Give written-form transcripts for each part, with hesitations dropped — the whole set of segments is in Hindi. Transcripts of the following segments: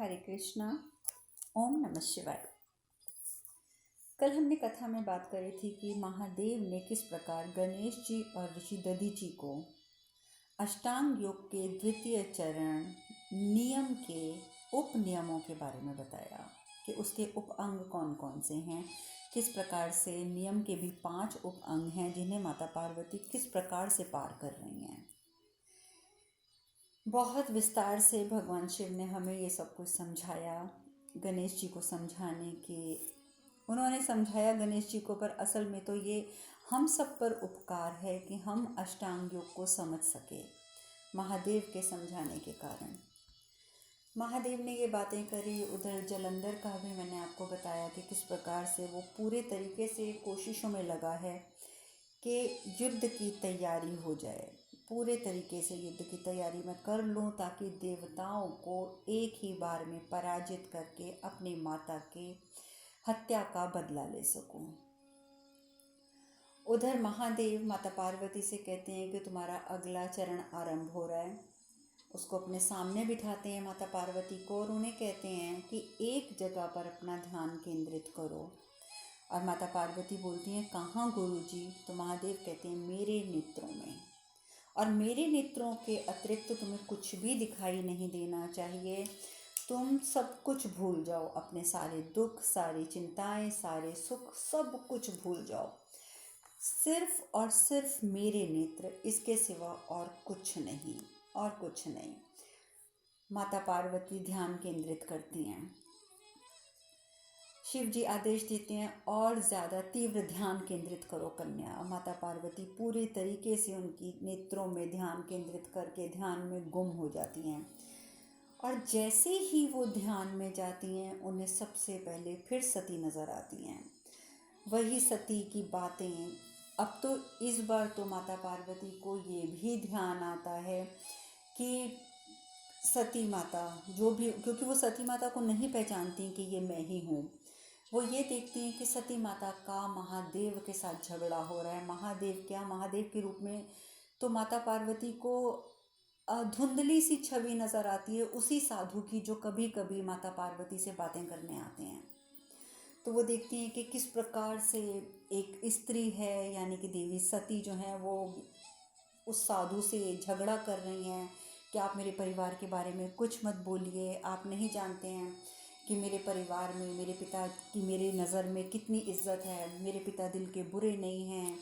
हरे कृष्णा। ओम नमः शिवाय। कल हमने कथा में बात करी थी कि महादेव ने किस प्रकार गणेश जी और ऋषि दधीची को अष्टांग योग के द्वितीय चरण नियम के उप नियमों के बारे में बताया कि उसके उप अंग कौन कौन से हैं, किस प्रकार से नियम के भी 5 उप अंग हैं जिन्हें माता पार्वती किस प्रकार से पार कर रही हैं। बहुत विस्तार से भगवान शिव ने हमें ये सब कुछ समझाया। गणेश जी को समझाने के उन्होंने समझाया गणेश जी को, पर असल में तो ये हम सब पर उपकार है कि हम अष्टांग योग को समझ सके महादेव के समझाने के कारण। महादेव ने ये बातें करी। उधर जलंधर का भी मैंने आपको बताया कि किस प्रकार से वो पूरे तरीके से कोशिशों में लगा है कि युद्ध की तैयारी हो जाए। पूरे तरीके से युद्ध की तैयारी मैं कर लूँ ताकि देवताओं को एक ही बार में पराजित करके अपनी माता के हत्या का बदला ले सकूं। उधर महादेव माता पार्वती से कहते हैं कि तुम्हारा अगला चरण आरंभ हो रहा है। उसको अपने सामने बिठाते हैं माता पार्वती को और उन्हें कहते हैं कि एक जगह पर अपना ध्यान केंद्रित करो। और माता पार्वती बोलती हैं, कहाँ गुरुजी? तो महादेव कहते हैं, मेरे नेत्रों में। और मेरे नेत्रों के अतिरिक्त तुम्हें कुछ भी दिखाई नहीं देना चाहिए। तुम सब कुछ भूल जाओ, अपने सारे दुख, सारी चिंताएं, सारे सुख, सब कुछ भूल जाओ। सिर्फ और सिर्फ मेरे नेत्र, इसके सिवा और कुछ नहीं, और कुछ नहीं। माता पार्वती ध्यान केंद्रित करती हैं। शिव जी आदेश देते हैं और ज़्यादा तीव्र ध्यान केंद्रित करो कन्या। माता पार्वती पूरे तरीके से उनकी नेत्रों में ध्यान केंद्रित करके ध्यान में गुम हो जाती हैं। और जैसे ही वो ध्यान में जाती हैं, उन्हें सबसे पहले फिर सती नज़र आती हैं। वही सती की बातें। अब तो इस बार तो माता पार्वती को ये भी ध्यान आता है कि सती माता जो भी, क्योंकि वो सती माता को नहीं पहचानती कि ये मैं ही हूँ। वो ये देखती हैं कि सती माता का महादेव के साथ झगड़ा हो रहा है। महादेव क्या, महादेव के रूप में तो माता पार्वती को धुंधली सी छवि नज़र आती है उसी साधु की जो कभी कभी माता पार्वती से बातें करने आते हैं। तो वो देखती हैं कि किस प्रकार से एक स्त्री है, यानी कि देवी सती जो है, वो उस साधु से झगड़ा कर रही हैं कि आप मेरे परिवार के बारे में कुछ मत बोलिए। आप नहीं जानते हैं कि मेरे परिवार में मेरे पिता की मेरी नज़र में कितनी इज्जत है। मेरे पिता दिल के बुरे नहीं हैं,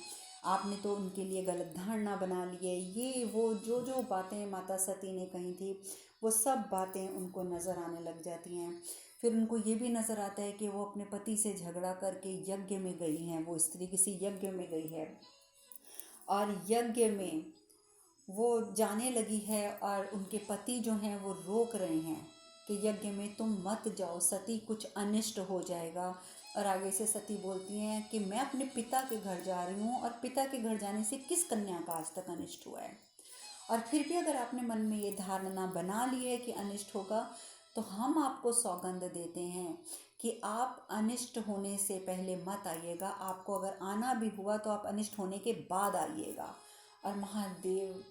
आपने तो उनके लिए गलत धारणा बना ली है। ये वो जो जो बातें माता सती ने कही थी, वो सब बातें उनको नज़र आने लग जाती हैं। फिर उनको ये भी नज़र आता है कि वो अपने पति से झगड़ा करके यज्ञ में गई हैं। वो स्त्री किसी यज्ञ में गई है और यज्ञ में वो जाने लगी है और उनके पति जो हैं वो रोक रहे हैं कि यज्ञ में तुम मत जाओ, सती कुछ अनिष्ट हो जाएगा। और आगे से सती बोलती हैं कि मैं अपने पिता के घर जा रही हूँ और पिता के घर जाने से किस कन्या का आज तक अनिष्ट हुआ है। और फिर भी अगर आपने मन में ये धारणा बना ली है कि अनिष्ट होगा, तो हम आपको सौगंध देते हैं कि आप अनिष्ट होने से पहले मत आइएगा। आपको अगर आना भी हुआ तो आप अनिष्ट होने के बाद आइएगा। और महादेव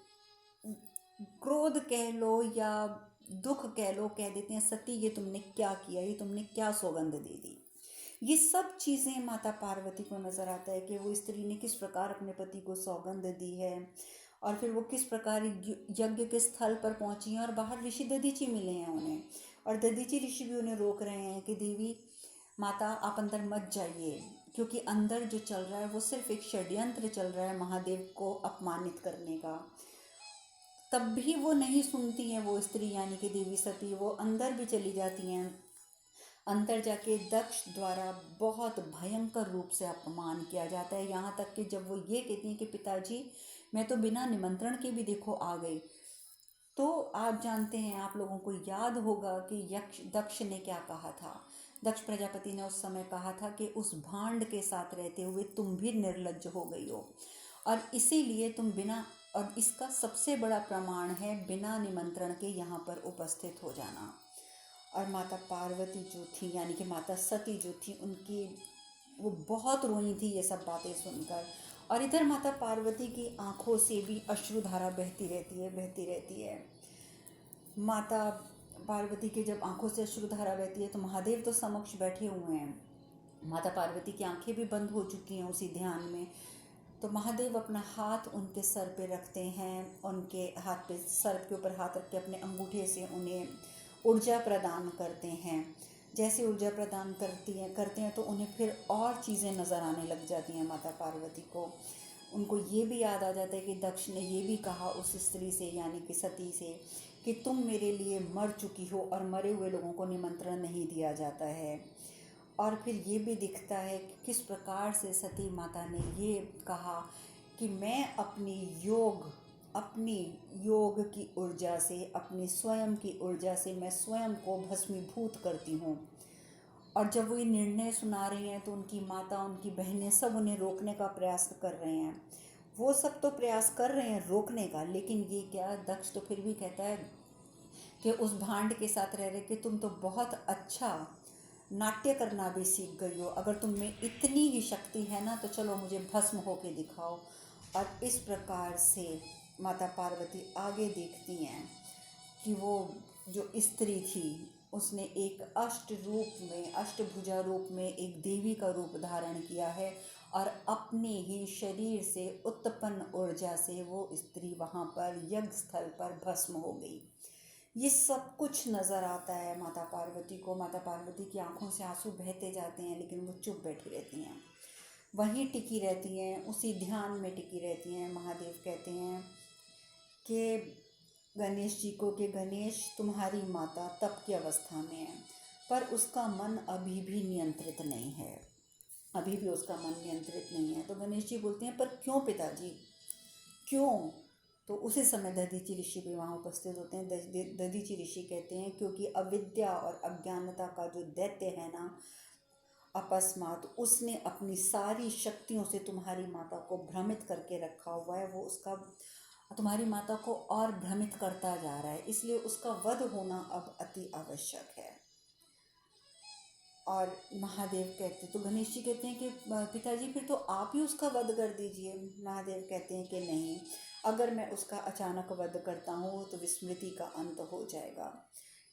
क्रोध कह लो या दुख कह लो, कह देते हैं, सती ये तुमने क्या किया, ये तुमने क्या सौगंध दे दी। ये सब चीज़ें माता पार्वती को नज़र आता है कि वो स्त्री ने किस प्रकार अपने पति को सौगंध दी है। और फिर वो किस प्रकार यज्ञ के स्थल पर पहुंची हैं और बाहर ऋषि दधीची मिले हैं उन्हें। और दधीची ऋषि भी उन्हें रोक रहे हैं कि देवी माता आप अंदर मत जाइए, क्योंकि अंदर जो चल रहा है वो सिर्फ एक षड्यंत्र चल रहा है महादेव को अपमानित करने का। तब भी वो नहीं सुनती हैं वो स्त्री, यानी कि देवी सती। वो अंदर भी चली जाती हैं। अंदर जाके दक्ष द्वारा बहुत भयंकर रूप से अपमान किया जाता है। यहाँ तक कि जब वो ये कहती हैं कि पिताजी मैं तो बिना निमंत्रण के भी देखो आ गई, तो आप जानते हैं, आप लोगों को याद होगा कि यक्ष दक्ष ने क्या कहा था। दक्ष प्रजापति ने उस समय कहा था कि उस भांड के साथ रहते हुए तुम भी निर्लज्ज हो गई हो और इसीलिए तुम बिना, और इसका सबसे बड़ा प्रमाण है बिना निमंत्रण के यहाँ पर उपस्थित हो जाना। और माता पार्वती जो थी, यानी कि माता सती जो थी, उनकी वो बहुत रोई थी ये सब बातें सुनकर। और इधर माता पार्वती की आंखों से भी अश्रुधारा बहती रहती है, बहती रहती है। माता पार्वती के जब आंखों से अश्रुधारा बहती है तो महादेव तो समक्ष बैठे हुए हैं, माता पार्वती की आंखें भी बंद हो चुकी हैं उसी ध्यान में। तो महादेव अपना हाथ उनके सर पे रखते हैं, उनके हाथ पे, सर के ऊपर हाथ रख के अपने अंगूठे से उन्हें ऊर्जा प्रदान करते हैं। जैसे ऊर्जा प्रदान करते हैं तो उन्हें फिर और चीज़ें नज़र आने लग जाती हैं माता पार्वती को। उनको ये भी याद आ जाता है कि दक्ष ने ये भी कहा उस स्त्री से, यानी कि सती से, कि तुम मेरे लिए मर चुकी हो और मरे हुए लोगों को निमंत्रण नहीं दिया जाता है। और फिर ये भी दिखता है कि किस प्रकार से सती माता ने ये कहा कि मैं अपनी योग की ऊर्जा से, अपनी स्वयं की ऊर्जा से मैं स्वयं को भस्मीभूत करती हूँ। और जब वो ये निर्णय सुना रही हैं तो उनकी माता, उनकी बहनें सब उन्हें रोकने का प्रयास कर रहे हैं। वो सब तो प्रयास कर रहे हैं रोकने का, लेकिन ये क्या, दक्ष तो फिर भी कहता है कि उस भांड के साथ रह रहे कि तुम तो बहुत अच्छा नाट्य करना भी सीख गई हो, अगर तुम में इतनी ही शक्ति है ना तो चलो मुझे भस्म होके दिखाओ। और इस प्रकार से माता पार्वती आगे देखती हैं कि वो जो स्त्री थी उसने एक अष्टभुजा रूप में एक देवी का रूप धारण किया है, और अपने ही शरीर से उत्पन्न ऊर्जा से वो स्त्री वहाँ पर यज्ञ स्थल पर भस्म हो गई। ये सब कुछ नज़र आता है माता पार्वती को। माता पार्वती की आंखों से आंसू बहते जाते हैं, लेकिन वो चुप बैठी रहती हैं, वहीं टिकी रहती हैं, उसी ध्यान में टिकी रहती हैं। महादेव कहते हैं कि गणेश जी को कि गणेश, तुम्हारी माता तप की अवस्था में है, पर उसका मन अभी भी नियंत्रित नहीं है, अभी भी उसका मन नियंत्रित नहीं है। तो गणेश जी बोलते हैं, पर क्यों पिताजी, क्यों? तो उसी समय दधीचि ऋषि भी वहाँ उपस्थित होते हैं। दधीचि ऋषि कहते हैं क्योंकि अविद्या और अज्ञानता का जो दैत्य है ना, अकस्मात उसने अपनी सारी शक्तियों से तुम्हारी माता को भ्रमित करके रखा हुआ है। वो उसका तुम्हारी माता को और भ्रमित करता जा रहा है, इसलिए उसका वध होना अब अति आवश्यक है। और महादेव कहते, तो गणेश जी कहते हैं कि पिताजी फिर तो आप ही उसका वध कर दीजिए। महादेव कहते हैं कि नहीं, अगर मैं उसका अचानक वध करता हूँ तो विस्मृति का अंत हो जाएगा,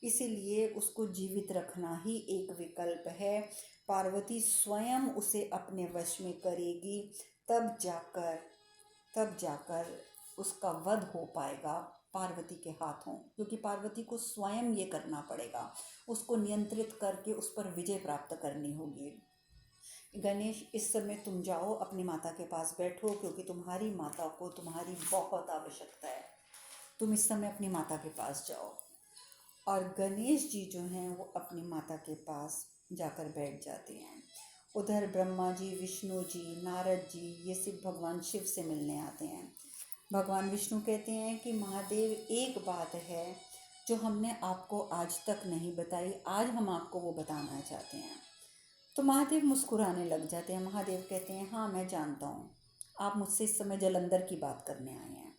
इसीलिए उसको जीवित रखना ही एक विकल्प है। पार्वती स्वयं उसे अपने वश में करेगी, तब जाकर उसका वध हो पाएगा पार्वती के हाथों, क्योंकि पार्वती को स्वयं ये करना पड़ेगा, उसको नियंत्रित करके उस पर विजय प्राप्त करनी होगी। गणेश, इस समय तुम जाओ अपनी माता के पास बैठो, क्योंकि तुम्हारी माता को तुम्हारी बहुत आवश्यकता है, तुम इस समय अपनी माता के पास जाओ। और गणेश जी जो हैं वो अपनी माता के पास जाकर बैठ जाते हैं। उधर ब्रह्मा जी, विष्णु जी, नारद जी, ये सब भगवान शिव से मिलने आते हैं। भगवान विष्णु कहते हैं कि महादेव, एक बात है जो हमने आपको आज तक नहीं बताई, आज हम आपको वो बताना चाहते हैं। तो महादेव मुस्कुराने लग जाते हैं। महादेव कहते हैं, हाँ मैं जानता हूँ, आप मुझसे इस समय जलंधर की बात करने आए हैं।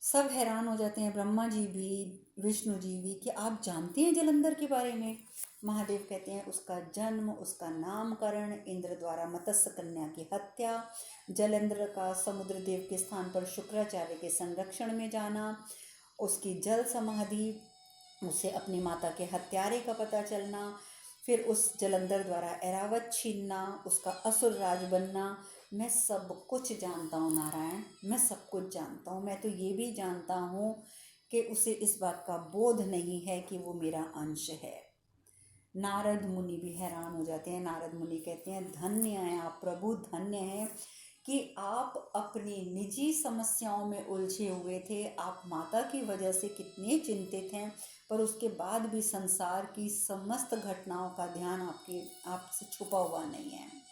सब हैरान हो जाते हैं, ब्रह्मा जी भी, विष्णु जी भी, कि आप जानते हैं जलंधर के बारे में। महादेव कहते हैं, उसका जन्म, उसका नामकरण, इंद्र द्वारा मत्स्य कन्या की हत्या, जलंधर का समुद्र देव के स्थान पर शुक्राचार्य के संरक्षण में जाना, उसकी जल समाधि, उसे अपनी माता के हत्यारे का पता चलना, फिर उस जलंधर द्वारा ऐरावत छीनना, उसका असुर राज बनना, मैं सब कुछ जानता हूँ नारायण, मैं सब कुछ जानता हूँ। मैं तो ये भी जानता हूँ कि उसे इस बात का बोध नहीं है कि वो मेरा अंश है। नारद मुनि भी हैरान हो जाते हैं। नारद मुनि कहते हैं, धन्य हैं आप प्रभु, धन्य हैं कि आप अपनी निजी समस्याओं में उलझे हुए थे, आप माता की वजह से कितने चिंतित हैं, पर उसके बाद भी संसार की समस्त घटनाओं का ध्यान आपसे छुपा हुआ नहीं है।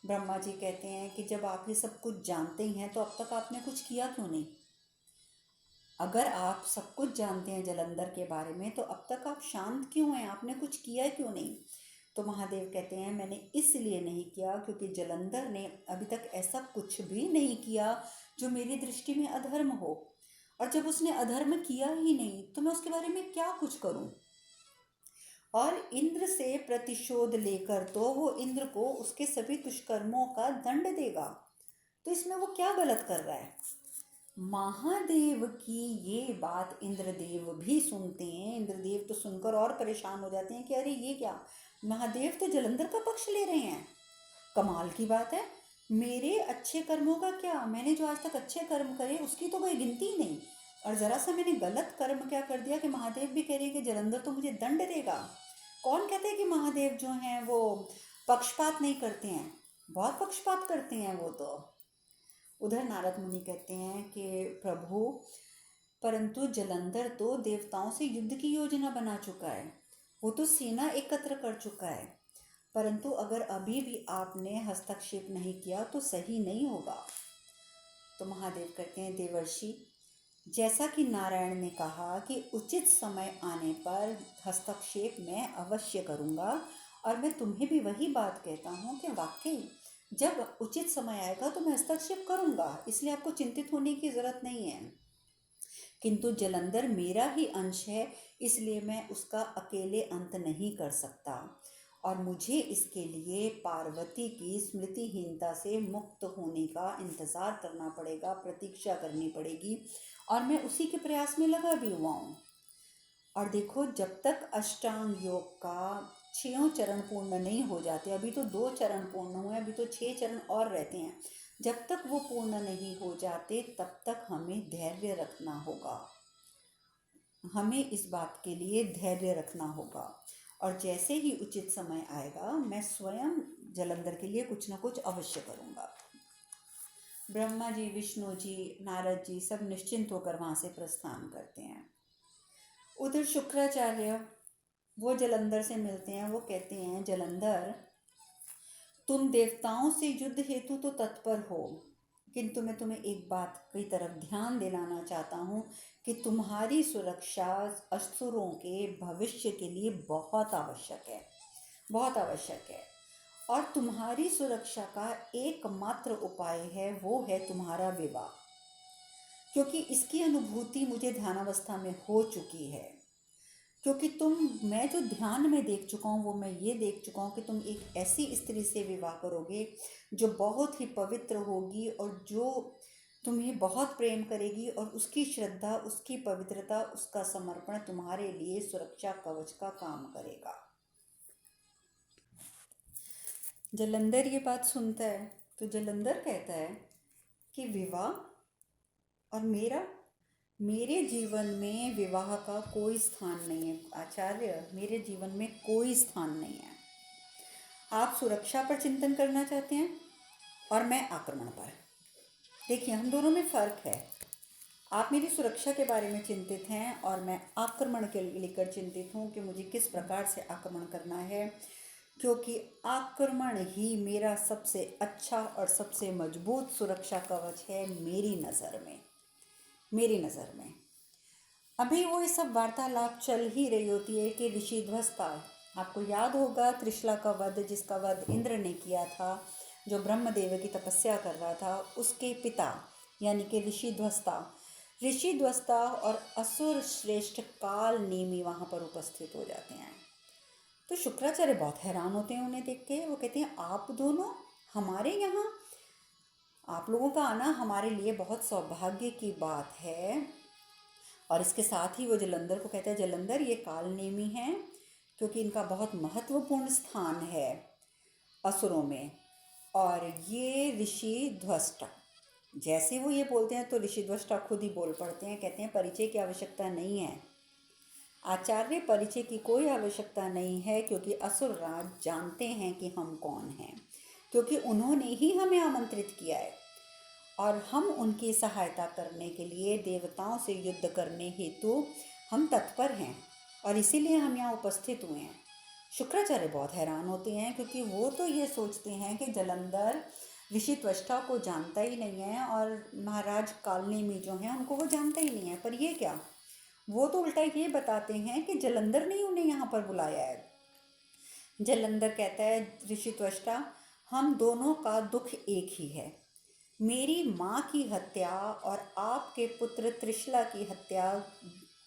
ब्रह्मा जी कहते हैं कि जब आप ये सब कुछ जानते ही हैं तो अब तक आपने कुछ किया क्यों नहीं? अगर आप सब कुछ जानते हैं जलंधर के बारे में तो अब तक आप शांत क्यों हैं, आपने कुछ किया क्यों नहीं? तो महादेव कहते हैं, मैंने इसलिए नहीं किया क्योंकि जलंधर ने अभी तक ऐसा कुछ भी नहीं किया जो मेरी दृष्टि में अधर्म हो, और जब उसने अधर्म किया ही नहीं तो मैं उसके बारे में क्या कुछ करूं? और इंद्र से प्रतिशोध लेकर तो वो इंद्र को उसके सभी दुष्कर्मों का दंड देगा, तो इसमें वो क्या गलत कर रहा है? महादेव की ये बात इंद्रदेव भी सुनते हैं। इंद्रदेव तो सुनकर और परेशान हो जाते हैं कि अरे ये क्या, महादेव तो जलंधर का पक्ष ले रहे हैं। कमाल की बात है, मेरे अच्छे कर्मों का क्या, मैंने जो आज तक अच्छे कर्म करे उसकी तो कोई गिनती ही नहीं, और ज़रा सा मैंने गलत कर्म क्या कर दिया कि महादेव भी कह रहे हैं कि जलंधर तो मुझे दंड देगा। कौन कहते हैं कि महादेव जो हैं वो पक्षपात नहीं करते हैं, बहुत पक्षपात करते हैं वो तो। उधर नारद मुनि कहते हैं कि प्रभु, परंतु जलंधर तो देवताओं से युद्ध की योजना बना चुका है, वो तो सेना एकत्र कर चुका है, परंतु अगर अभी भी आपने हस्तक्षेप नहीं किया तो सही नहीं होगा। तो महादेव कहते हैं, देवर्षि, जैसा कि नारायण ने कहा कि उचित समय आने पर हस्तक्षेप मैं अवश्य करूँगा, और मैं तुम्हें भी वही बात कहता हूँ कि वाकई जब उचित समय आएगा तो मैं हस्तक्षेप करूँगा, इसलिए आपको चिंतित होने की ज़रूरत नहीं है। किंतु जलंधर मेरा ही अंश है, इसलिए मैं उसका अकेले अंत नहीं कर सकता, और मुझे इसके लिए पार्वती की स्मृतिहीनता से मुक्त होने का इंतज़ार करना पड़ेगा, प्रतीक्षा करनी पड़ेगी, और मैं उसी के प्रयास में लगा भी हुआ हूँ। और देखो, जब तक अष्टांग योग का 6 चरण पूर्ण नहीं हो जाते, अभी तो 2 चरण पूर्ण हुए, अभी तो 6 चरण और रहते हैं, जब तक वो पूर्ण नहीं हो जाते तब तक हमें धैर्य रखना होगा, हमें इस बात के लिए धैर्य रखना होगा। और जैसे ही उचित समय आएगा मैं स्वयं जलंधर के लिए कुछ न कुछ अवश्य करूँगा। ब्रह्मा जी, विष्णु जी, नारद जी सब निश्चिंत होकर वहाँ से प्रस्थान करते हैं। उधर शुक्राचार्य वो जलंधर से मिलते हैं। वो कहते हैं, जलंधर, तुम देवताओं से युद्ध हेतु तो तत्पर हो, किंतु मैं तुम्हें एक बात की तरफ ध्यान दिलाना चाहता हूँ कि तुम्हारी सुरक्षा असुरों के भविष्य के लिए बहुत आवश्यक है, बहुत आवश्यक है। और तुम्हारी सुरक्षा का एकमात्र उपाय है, वो है तुम्हारा विवाह, क्योंकि इसकी अनुभूति मुझे ध्यानावस्था में हो चुकी है। क्योंकि मैं जो ध्यान में देख चुका हूँ वो मैं ये देख चुका हूँ कि तुम एक ऐसी स्त्री से विवाह करोगे जो बहुत ही पवित्र होगी, और जो तुम्हें बहुत प्रेम करेगी, और उसकी श्रद्धा, उसकी पवित्रता, उसका समर्पण तुम्हारे लिए सुरक्षा कवच का काम करेगा। जलंधर ये बात सुनता है तो जलंधर कहता है कि विवाह और मेरे जीवन में विवाह का कोई स्थान नहीं है आचार्य, मेरे जीवन में कोई स्थान नहीं है। आप सुरक्षा पर चिंतन करना चाहते हैं और मैं आक्रमण पर। देखिए, हम दोनों में फ़र्क है। आप मेरी सुरक्षा के बारे में चिंतित हैं और मैं आक्रमण के लेकर चिंतित हूँ कि मुझे किस प्रकार से आक्रमण करना है, क्योंकि आक्रमण ही मेरा सबसे अच्छा और सबसे मजबूत सुरक्षा कवच है मेरी नज़र में, मेरी नज़र में। अभी वो ये सब वार्तालाप चल ही रही होती है कि ऋषि ध्वस्ता, आपको याद होगा त्रिशला का वध, जिसका वध इंद्र ने किया था, जो ब्रह्मदेव की तपस्या कर रहा था, उसके पिता यानी कि ऋषि ध्वस्ता और असुर श्रेष्ठ काल नेमी वहाँ पर उपस्थित हो जाते हैं। तो शुक्राचार्य बहुत हैरान होते हैं उन्हें देख के। वो कहते हैं, आप दोनों हमारे यहाँ, आप लोगों का आना हमारे लिए बहुत सौभाग्य की बात है। और इसके साथ ही वो जलंधर को कहता है, जलंधर, ये कालनेमी हैं क्योंकि इनका बहुत महत्वपूर्ण स्थान है असुरों में। और ये ऋषि ध्वष्टा, जैसे वो ये बोलते हैं तो ऋषि ध्वष्टा खुद ही बोल पड़ते हैं, कहते हैं परिचय की आवश्यकता नहीं है आचार्य, परिचय की कोई आवश्यकता नहीं है, क्योंकि असुर राज जानते हैं कि हम कौन हैं, क्योंकि उन्होंने ही हमें आमंत्रित किया है और हम उनकी सहायता करने के लिए देवताओं से युद्ध करने हेतु हम तत्पर हैं, और इसीलिए हम यहाँ उपस्थित हुए हैं। शुक्राचार्य बहुत हैरान होते हैं, क्योंकि वो तो ये सोचते हैं कि जलंधर ऋषि त्वष्टा को जानता ही नहीं है और महाराज कालनेमी जो हैं उनको वो जानता ही नहीं है। पर ये क्या, वो तो उल्टा ये बताते हैं कि जलंधर ने ही उन्हें यहाँ पर बुलाया है। जलंधर कहता है, ऋषि त्वष्टा, हम दोनों का दुख एक ही है। मेरी माँ की हत्या और आपके पुत्र त्रिशला की हत्या,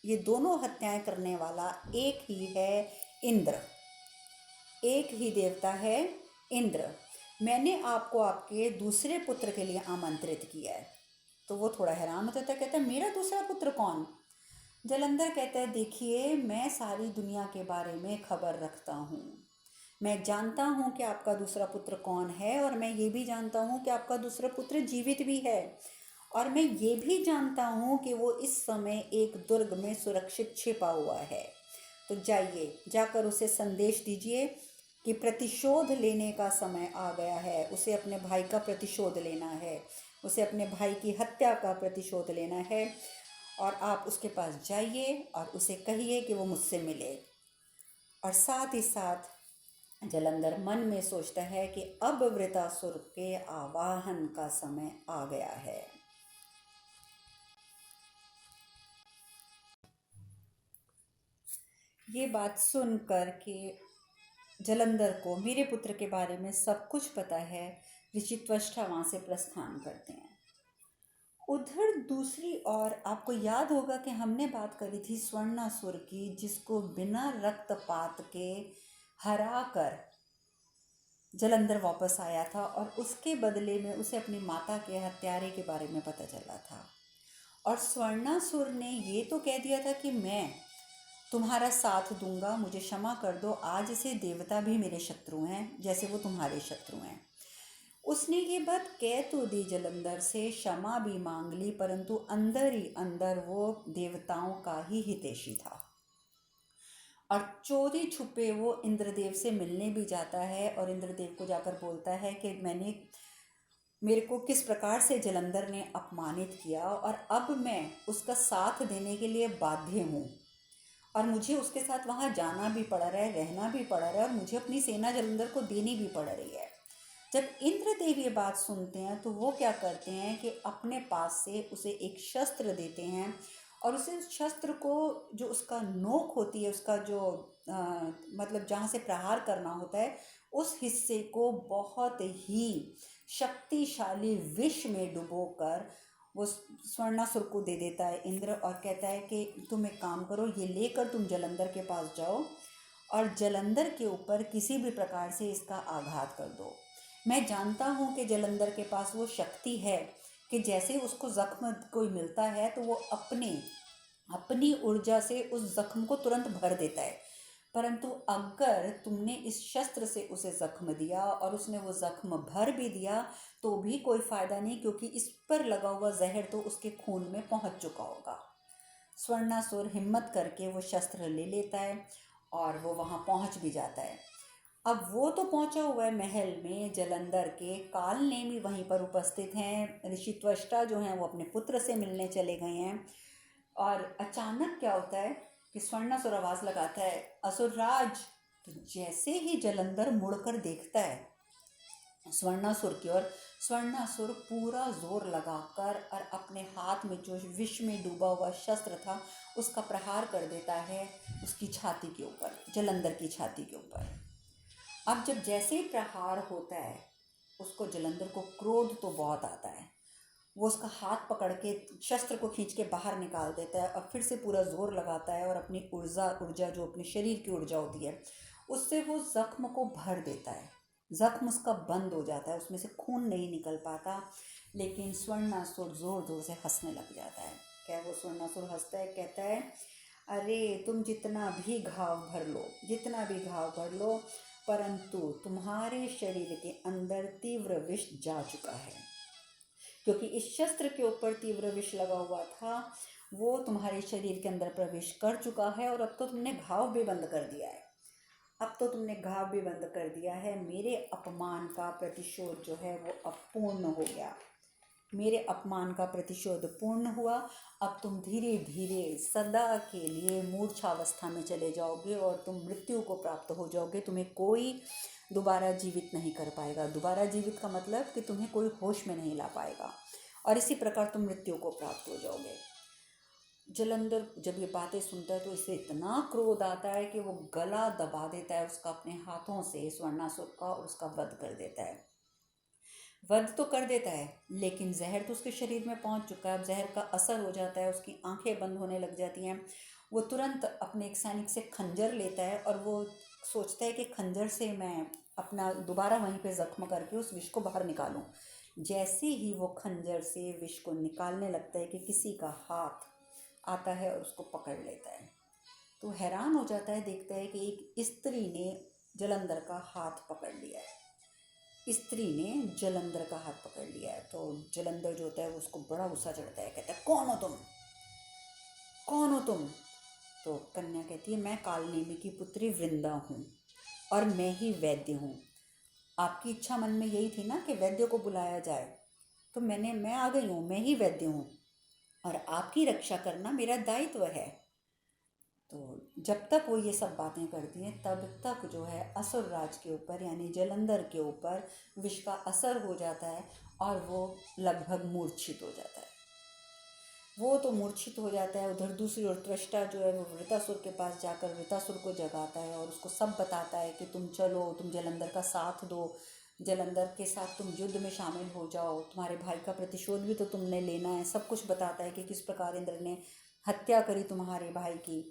ये दोनों हत्याएं करने वाला एक ही है, इंद्र। एक ही देवता है, इंद्र। मैंने आपको आपके दूसरे पुत्र के लिए आमंत्रित किया है। तो वो थोड़ा हैरान हो जाता है, कहता है मेरा दूसरा पुत्र कौन? जलंधर कहता है देखिए, मैं सारी दुनिया के बारे में खबर रखता हूँ। मैं जानता हूँ कि आपका दूसरा पुत्र कौन है, और मैं ये भी जानता हूँ कि आपका दूसरा पुत्र जीवित भी है, और मैं ये भी जानता हूँ कि वो इस समय एक दुर्ग में सुरक्षित छिपा हुआ है। तो जाइए, जाकर उसे संदेश दीजिए कि प्रतिशोध लेने का समय आ गया है। उसे अपने भाई का प्रतिशोध लेना है, उसे अपने भाई की हत्या का प्रतिशोध लेना है। और आप उसके पास जाइए और उसे कहिए कि वो मुझसे मिले। और साथ ही साथ जलंधर मन में सोचता है कि अब वृतासुर के आवाहन का समय आ गया है। ये बात सुन कर के जलंधर को मेरे पुत्र के बारे में सब कुछ पता है, ऋषि त्वष्टा वहाँ से प्रस्थान करते हैं। उधर दूसरी ओर आपको याद होगा कि हमने बात करी थी स्वर्णासुर की, जिसको बिना रक्तपात के हरा कर जलंधर वापस आया था, और उसके बदले में उसे अपनी माता के हत्यारे के बारे में पता चला था। और स्वर्णासुर ने ये तो कह दिया था कि मैं तुम्हारा साथ दूंगा, मुझे क्षमा कर दो। आज से देवता भी मेरे शत्रु हैं जैसे वो तुम्हारे शत्रु हैं। उसने ये बात कह तो दी जलंधर से, क्षमा भी मांग ली, परंतु अंदर ही अंदर वो देवताओं का ही हितैषी था। और चोरी छुपे वो इंद्रदेव से मिलने भी जाता है, और इंद्रदेव को जाकर बोलता है कि मेरे को किस प्रकार से जलंधर ने अपमानित किया, और अब मैं उसका साथ देने के लिए बाध्य हूँ, और मुझे उसके साथ वहाँ जाना भी पड़ रहा है, रहना भी पड़ रहा है, और मुझे अपनी सेना जलंधर को देनी भी पड़ रही है। जब इंद्रदेव ये बात सुनते हैं तो वो क्या करते हैं कि अपने पास से उसे एक शस्त्र देते हैं, और उसे शस्त्र को, जो उसका नोक होती है, उसका जो मतलब जहाँ से प्रहार करना होता है, उस हिस्से को बहुत ही शक्तिशाली विष में डुबोकर वो स्वर्णासुर को दे देता है इंद्र, और कहता है कि तुम एक काम करो, ये लेकर तुम जलंधर के पास जाओ और जलंधर के ऊपर किसी भी प्रकार से इसका आघात कर दो। मैं जानता हूँ कि जलंधर के पास वो शक्ति है कि जैसे उसको जख्म कोई मिलता है तो वो अपनी ऊर्जा से उस जख्म को तुरंत भर देता है, परंतु अगर तुमने इस शस्त्र से उसे जख्म दिया और उसने वो जख्म भर भी दिया तो भी कोई फ़ायदा नहीं, क्योंकि इस पर लगा हुआ जहर तो उसके खून में पहुंच चुका होगा। स्वर्णासुर हिम्मत करके वो शस्त्र ले लेता है और वो वहाँ पहुँच भी जाता है। अब वो तो पहुँचा हुआ है महल में, जलंधर के कालनेमी वहीं पर उपस्थित हैं, ऋषि त्वष्टा जो हैं वो अपने पुत्र से मिलने चले गए हैं। और अचानक क्या होता है कि स्वर्णासुर आवाज़ लगाता है, असुरराज। तो जैसे ही जलंधर मुड़कर देखता है स्वर्णासुर की ओर, स्वर्णासुर पूरा जोर लगाकर और अपने हाथ में जो विष में डूबा हुआ शस्त्र था उसका प्रहार कर देता है उसकी छाती के ऊपर, जलंधर की छाती के ऊपर। अब जब जैसे ही प्रहार होता है उसको, जलंधर को क्रोध तो बहुत आता है, वो उसका हाथ पकड़ के शस्त्र को खींच के बाहर निकाल देता है और फिर से पूरा जोर लगाता है और अपनी ऊर्जा जो अपने शरीर की ऊर्जा होती है उससे वो जख्म को भर देता है। जख्म उसका बंद हो जाता है, उसमें से खून नहीं निकल पाता, लेकिन स्वर्णासुर जोर जोर से हंसने लग जाता है। क्या वो स्वर्णासुर हंसता है, कहता है अरे तुम जितना भी घाव भर लो, जितना भी घाव भर लो, परंतु तुम्हारे शरीर के अंदर तीव्र विष जा चुका है, क्योंकि इस शस्त्र के ऊपर तीव्र विष लगा हुआ था, वो तुम्हारे शरीर के अंदर प्रवेश कर चुका है, और अब तो तुमने घाव भी बंद कर दिया है। अब तो तुमने घाव भी बंद कर दिया है। मेरे अपमान का प्रतिशोध जो है वो अब पूर्ण हो गया, मेरे अपमान का प्रतिशोध पूर्ण हुआ। अब तुम धीरे धीरे सदा के लिए मूर्छावस्था में चले जाओगे और तुम मृत्यु को प्राप्त हो जाओगे। तुम्हें कोई दोबारा जीवित नहीं कर पाएगा। दोबारा जीवित का मतलब कि तुम्हें कोई होश में नहीं ला पाएगा, और इसी प्रकार तुम मृत्यु को प्राप्त हो जाओगे। जलंधर जब ये बातें सुनता है तो इसे इतना क्रोध आता है कि वो गला दबा देता है उसका अपने हाथों से स्वर्णासुर का, और उसका वध कर देता है। वध तो कर देता है, लेकिन जहर तो उसके शरीर में पहुंच चुका है। अब जहर का असर हो जाता है, उसकी आंखें बंद होने लग जाती हैं। वो तुरंत अपने एक सैनिक से खंजर लेता है और वो सोचता है कि खंजर से मैं अपना दोबारा वहीं पे जख्म करके उस विष को बाहर निकालूं, जैसे ही वो खंजर से विष को निकालने लगता है कि किसी का हाथ आता है और उसको पकड़ लेता है। तो हैरान हो जाता है, देखता है कि एक स्त्री ने जलंधर का हाथ पकड़ लिया है। स्त्री ने जलंधर का हाथ पकड़ लिया है। तो जलंधर जो होता है उसको बड़ा गुस्सा चढ़ता है, कहता है कौन हो तुम, कौन हो तुम। तो कन्या कहती है मैं कालनेमी की पुत्री वृंदा हूँ और मैं ही वैद्य हूँ। आपकी इच्छा मन में यही थी ना कि वैद्य को बुलाया जाए, तो मैं आ गई हूँ, मैं ही वैद्य हूँ और आपकी रक्षा करना मेरा दायित्व है। तो जब तक वो ये सब बातें करती हैं तब तक जो है असुर राज के ऊपर यानी जलंधर के ऊपर विष का असर हो जाता है और वो लगभग मूर्छित हो जाता है। वो तो मूर्छित हो जाता है। उधर दूसरी ओर त्वष्टा जो है वो वृतासुर के पास जाकर वृतासुर को जगाता है और उसको सब बताता है कि तुम चलो, तुम जलंधर का साथ दो, जलंधर के साथ तुम युद्ध में शामिल हो जाओ, तुम्हारे भाई का प्रतिशोध भी तो तुमने लेना है। सब कुछ बताता है कि किस प्रकार इंद्र ने हत्या करी तुम्हारे भाई की।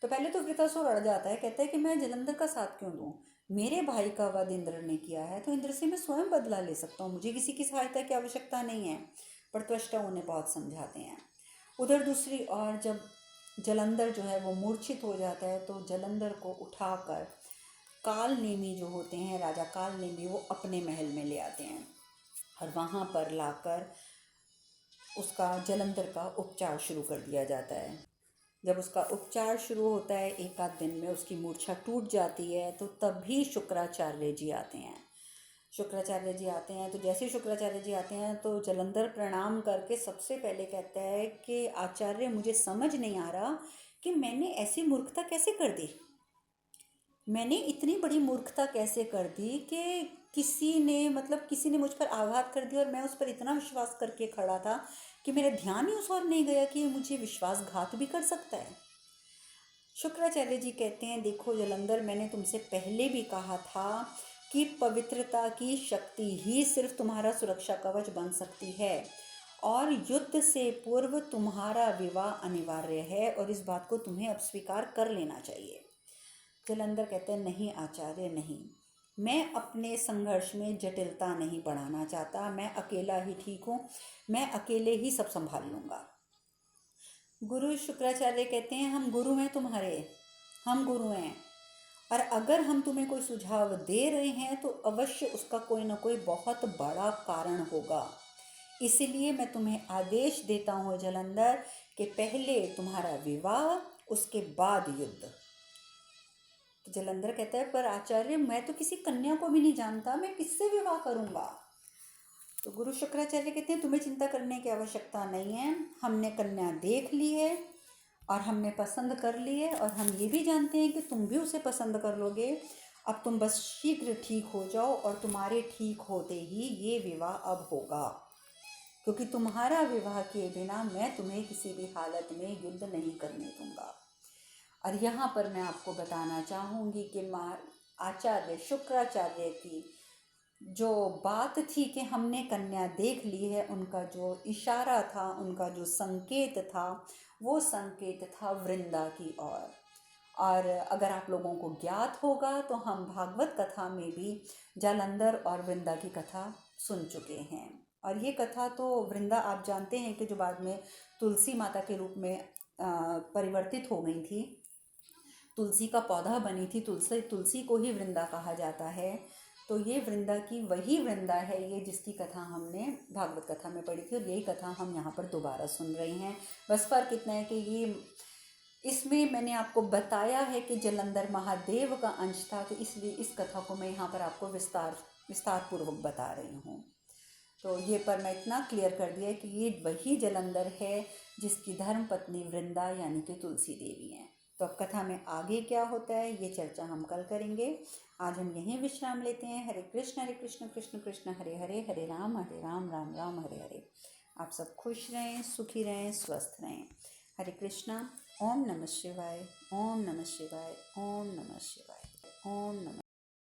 तो पहले तो वृतासुर अड़ जाता है, कहता है कि मैं जलंधर का साथ क्यों दूँ, मेरे भाई का वध इंद्र ने किया है तो इंद्र से मैं स्वयं बदला ले सकता हूँ, मुझे किसी की सहायता की आवश्यकता नहीं है। पर त्वष्टा उन्हें बहुत समझाते हैं। उधर दूसरी ओर जब जलंधर जो है वो मूर्छित हो जाता है तो जलंधर को उठाकर कालनेमी जो होते हैं, राजा कालनेमी, वो अपने महल में ले आते हैं और वहाँ पर लाकर उसका जलंधर का उपचार शुरू कर दिया जाता है। जब उसका उपचार शुरू होता है, एक आध दिन में उसकी मूर्छा टूट जाती है, तो तभी शुक्राचार्य जी आते हैं। शुक्राचार्य जी आते हैं तो जैसे शुक्राचार्य जी आते हैं तो जलंधर प्रणाम करके सबसे पहले कहता है कि आचार्य मुझे समझ नहीं आ रहा कि मैंने ऐसी मूर्खता कैसे कर दी, मैंने इतनी बड़ी मूर्खता कैसे कर दी कि किसी ने मुझ पर आघात कर दिया और मैं उस पर इतना विश्वास करके खड़ा था कि मेरा ध्यान ही उस ओर नहीं गया कि मुझे विश्वासघात भी कर सकता है। शुक्राचार्य जी कहते हैं देखो जलंधर, मैंने तुमसे पहले भी कहा था कि पवित्रता की शक्ति ही सिर्फ तुम्हारा सुरक्षा कवच बन सकती है और युद्ध से पूर्व तुम्हारा विवाह अनिवार्य है और इस बात को तुम्हें अब स्वीकार कर लेना चाहिए। जलंधर कहते हैं नहीं आचार्य नहीं, मैं अपने संघर्ष में जटिलता नहीं बढ़ाना चाहता, मैं अकेला ही ठीक हूँ, मैं अकेले ही सब संभाल लूँगा। गुरु शुक्राचार्य कहते हैं हम गुरु हैं तुम्हारे, हम गुरु हैं और अगर हम तुम्हें कोई सुझाव दे रहे हैं तो अवश्य उसका कोई ना कोई बहुत बड़ा कारण होगा, इसलिए मैं तुम्हें आदेश देता हूँ जलंधर कि पहले तुम्हारा विवाह, उसके बाद युद्ध। तो जलंधर कहता है पर आचार्य मैं तो किसी कन्या को भी नहीं जानता, मैं किससे विवाह करूँगा। तो गुरु शुक्राचार्य कहते हैं तुम्हें चिंता करने की आवश्यकता नहीं है, हमने कन्या देख ली है और हमने पसंद कर ली है और हम ये भी जानते हैं कि तुम भी उसे पसंद कर लोगे। अब तुम बस शीघ्र ठीक हो जाओ और तुम्हारे ठीक होते ही ये विवाह अब होगा, क्योंकि तुम्हारा विवाह किए बिना मैं तुम्हें किसी भी हालत में युद्ध नहीं करने दूंगा। और यहाँ पर मैं आपको बताना चाहूँगी कि आचार्य शुक्राचार्य की जो बात थी कि हमने कन्या देख ली है, उनका जो इशारा था, उनका जो संकेत था, वो संकेत था वृंदा की ओर। और अगर आप लोगों को ज्ञात होगा तो हम भागवत कथा में भी जालंधर और वृंदा की कथा सुन चुके हैं। और ये कथा तो वृंदा आप जानते हैं कि जो बाद में तुलसी माता के रूप में परिवर्तित हो गई थी, तुलसी का पौधा बनी थी, तुलसी को ही वृंदा कहा जाता है। तो ये वृंदा की वही वृंदा है ये जिसकी कथा हमने भागवत कथा में पढ़ी थी और यही कथा हम यहाँ पर दोबारा सुन रहे हैं। बस फ़र्क इतना है कि ये इसमें मैंने आपको बताया है कि जलंधर महादेव का अंश था, तो इसलिए इस कथा को मैं यहाँ पर आपको विस्तार पूर्वक बता रही हूँ। तो ये पर मैं इतना क्लियर कर दिया कि ये वही जलंधर है जिसकी धर्म पत्नी वृंदा यानी कि तुलसी देवी हैं। तो अब कथा में आगे क्या होता है ये चर्चा हम कल करेंगे। आज हम यहीं विश्राम लेते हैं। हरे कृष्ण कृष्ण कृष्ण हरे हरे, हरे राम राम राम हरे हरे। आप सब खुश रहें, सुखी रहें, स्वस्थ रहें। हरे कृष्णा। ओम नमः शिवाय, ओम नमः शिवाय, ओम नमः शिवाय, ओम नमः।